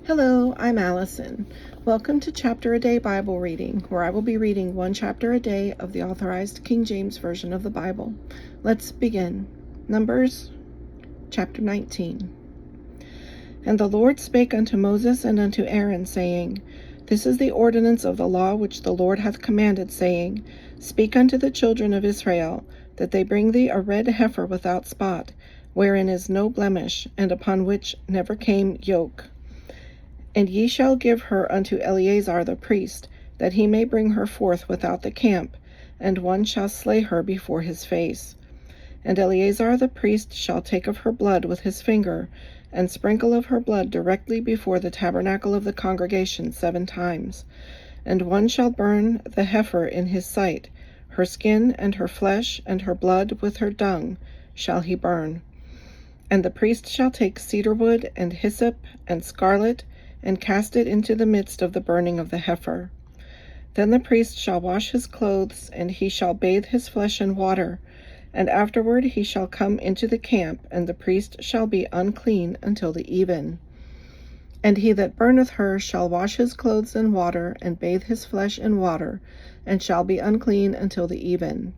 Hello, I'm Allison. Welcome to Chapter a Day Bible Reading, where I will be reading one chapter a day of the Authorized King James Version of the Bible. Let's begin. Numbers, chapter 19. And the Lord spake unto Moses and unto Aaron, saying, This is the ordinance of the law which the Lord hath commanded, saying, Speak unto the children of Israel, that they bring thee a red heifer without spot, wherein is no blemish, and upon which never came yoke. And ye shall give her unto Eleazar the priest, that he may bring her forth without the camp, and one shall slay her before his face. And Eleazar the priest shall take of her blood with his finger, and sprinkle of her blood directly before the tabernacle of the congregation 7 times. And one shall burn the heifer in his sight, her skin and her flesh and her blood with her dung shall he burn. And the priest shall take cedar wood and hyssop and scarlet, and cast it into the midst of the burning of the heifer. Then the priest shall wash his clothes, and he shall bathe his flesh in water, and afterward he shall come into the camp, and the priest shall be unclean until the even. And he that burneth her shall wash his clothes in water, and bathe his flesh in water, and shall be unclean until the even.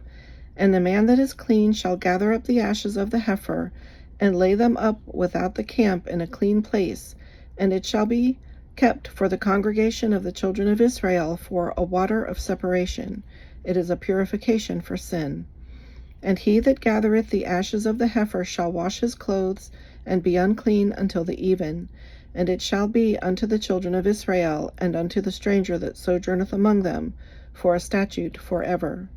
And the man that is clean shall gather up the ashes of the heifer, and lay them up without the camp in a clean place, and it shall be kept for the congregation of the children of Israel for a water of separation. It is a purification for sin. And he that gathereth the ashes of the heifer shall wash his clothes, and be unclean until the even. And it shall be unto the children of Israel, and unto the stranger that sojourneth among them, for a statute forever.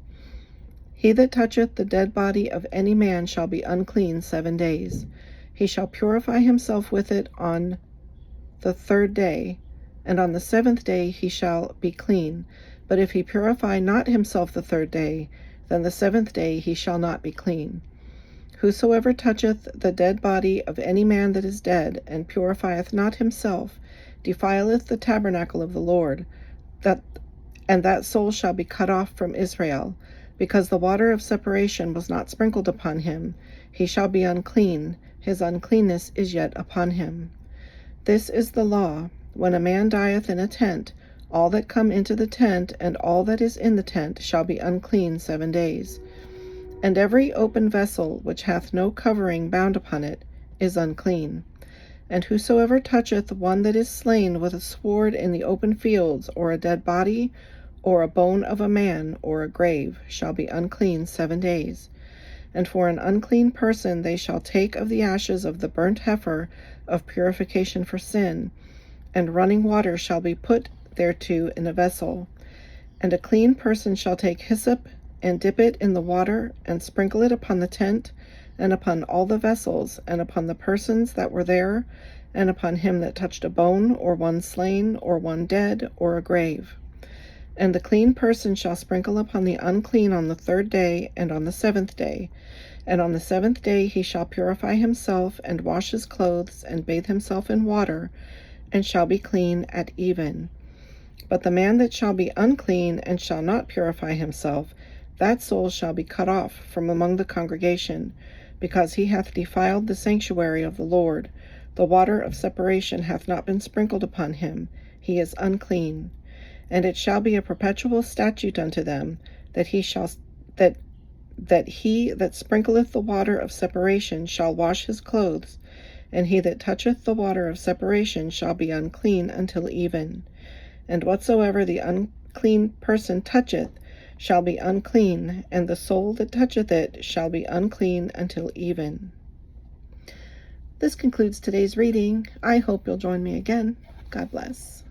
He that toucheth the dead body of any man shall be unclean 7 days. He shall purify himself with it on the 3rd day, and on the 7th day he shall be clean. But if he purify not himself the 3rd day, then the 7th day he shall not be clean. Whosoever toucheth the dead body of any man that is dead, and purifieth not himself, defileth the tabernacle of the Lord, and that soul shall be cut off from Israel. Because the water of separation was not sprinkled upon him, he shall be unclean, his uncleanness is yet upon him. This is the law. When a man dieth in a tent, all that come into the tent and all that is in the tent shall be unclean 7 days. And every open vessel which hath no covering bound upon it is unclean. And whosoever toucheth one that is slain with a sword in the open fields, or a dead body, or a bone of a man, or a grave, shall be unclean 7 days. And for an unclean person they shall take of the ashes of the burnt heifer of purification for sin, and running water shall be put thereto in a vessel. And a clean person shall take hyssop, and dip it in the water, and sprinkle it upon the tent, and upon all the vessels, and upon the persons that were there, and upon him that touched a bone, or one slain, or one dead, or a grave. And the clean person shall sprinkle upon the unclean on the 3rd day, and on the 7th day. And on the 7th day he shall purify himself, and wash his clothes, and bathe himself in water, and shall be clean at even. But the man that shall be unclean, and shall not purify himself, that soul shall be cut off from among the congregation, because he hath defiled the sanctuary of the Lord. The water of separation hath not been sprinkled upon him. He is unclean. And it shall be a perpetual statute unto them, that he that sprinkleth the water of separation shall wash his clothes, and he that toucheth the water of separation shall be unclean until even. And whatsoever the unclean person toucheth shall be unclean, and the soul that toucheth it shall be unclean until even. This concludes today's reading. I hope you'll join me again. God bless.